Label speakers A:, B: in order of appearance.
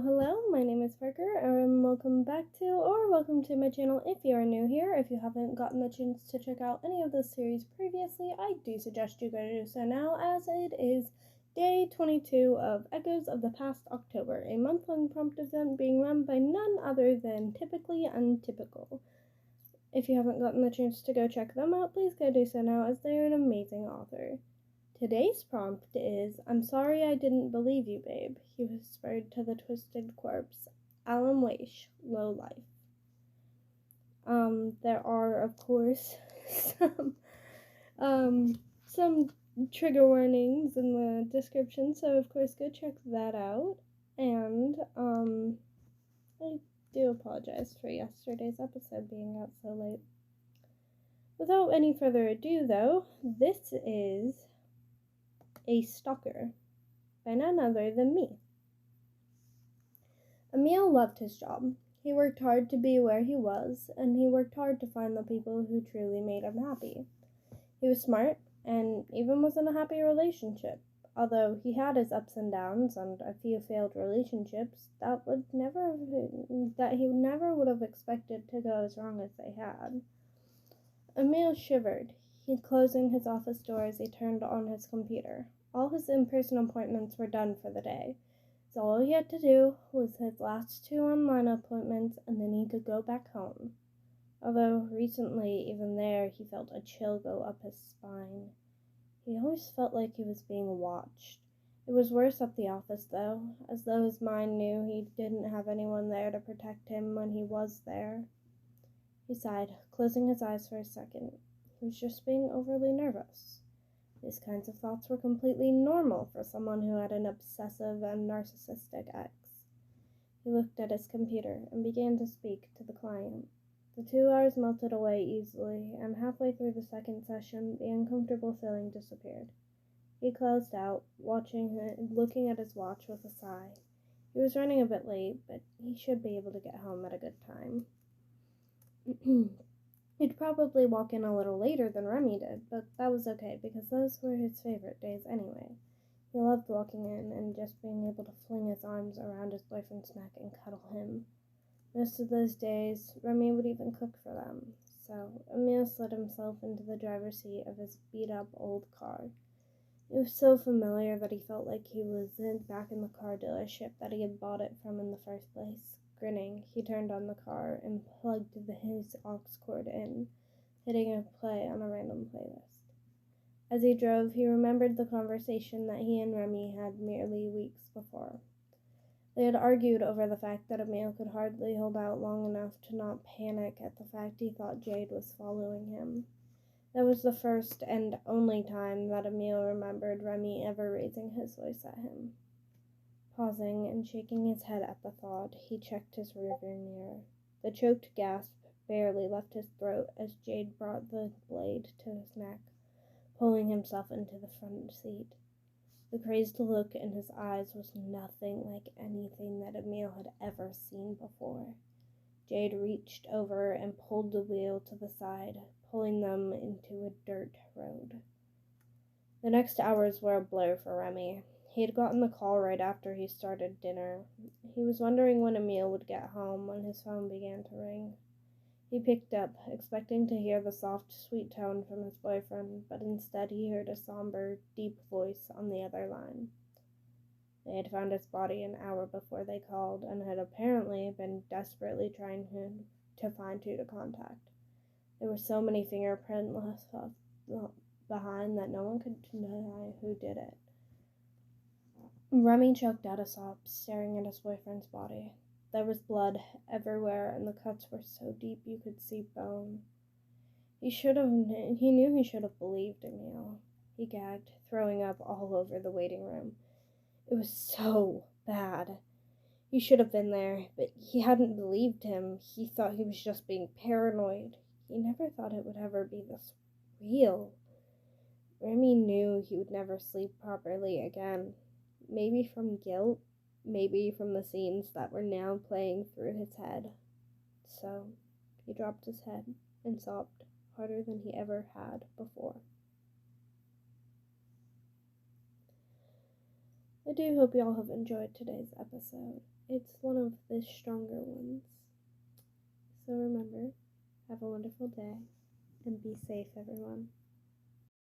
A: Hello, my name is Parker, and welcome to my channel if you are new here. If you haven't gotten the chance to check out any of the series previously, I do suggest you go do so now, as it is day 22 of Echoes of the Past October, a month-long prompt event being run by none other than Typically Untypical. If you haven't gotten the chance to go check them out, please go do so now, as they are an amazing author. Today's prompt is, "I'm sorry I didn't believe you, babe," he whispered to the twisted corpse. Alan Weish, low life. There are, of course, some trigger warnings in the description, so of course go check that out. And, I do apologize for yesterday's episode being out so late. Without any further ado, though, this is A Stalker by none other than me. Emil loved his job. He worked hard to be where he was, and he worked hard to find the people who truly made him happy. He was smart, and even was in a happy relationship, although he had his ups and downs and a few failed relationships that he never would have expected to go as wrong as they had. Emil shivered, closing his office door as he turned on his computer. All his in-person appointments were done for the day, so all he had to do was his last 2 online appointments, and then he could go back home. Although recently, even there, he felt a chill go up his spine. He always felt like he was being watched. It was worse at the office, though, as though his mind knew he didn't have anyone there to protect him when he was there. He sighed, closing his eyes for a second. He was just being overly nervous. These kinds of thoughts were completely normal for someone who had an obsessive and narcissistic ex. He looked at his computer and began to speak to the client. The 2 hours melted away easily, and halfway through the second session, the uncomfortable feeling disappeared. He closed out, looking at his watch with a sigh. He was running a bit late, but he should be able to get home at a good time. He'd probably walk in a little later than Remy did, but that was okay, because those were his favorite days anyway. He loved walking in and just being able to fling his arms around his boyfriend's neck and cuddle him. Most of those days, Remy would even cook for them, so Emil slid himself into the driver's seat of his beat-up old car. It was so familiar that he felt like he was back in the car dealership that he had bought it from in the first place. Grinning, he turned on the car and plugged his aux cord in, hitting a play on a random playlist. As he drove, he remembered the conversation that he and Remy had merely weeks before. They had argued over the fact that Emil could hardly hold out long enough to not panic at the fact he thought Jade was following him. That was the first and only time that Emil remembered Remy ever raising his voice at him. Pausing and shaking his head at the thought, he checked his rearview mirror. The choked gasp barely left his throat as Jade brought the blade to his neck, pulling himself into the front seat. The crazed look in his eyes was nothing like anything that Emil had ever seen before. Jade reached over and pulled the wheel to the side, pulling them into a dirt road. The next hours were a blur for Remy. He had gotten the call right after he started dinner. He was wondering when Emil would get home when his phone began to ring. He picked up, expecting to hear the soft, sweet tone from his boyfriend, but instead he heard a somber, deep voice on the other line. They had found his body an hour before they called, and had apparently been desperately trying to find who to contact. There were so many fingerprints left behind that no one could deny who did it. Remy choked out a sob, staring at his boyfriend's body. There was blood everywhere, and the cuts were so deep you could see bone. He knew he should have believed Emil. He gagged, throwing up all over the waiting room. It was so bad. He should have been there, but he hadn't believed him. He thought he was just being paranoid. He never thought it would ever be this real. Remy knew he would never sleep properly again. Maybe from guilt, maybe from the scenes that were now playing through his head. So he dropped his head and sobbed harder than he ever had before. I do hope y'all have enjoyed today's episode. It's one of the stronger ones. So remember, have a wonderful day and be safe, everyone.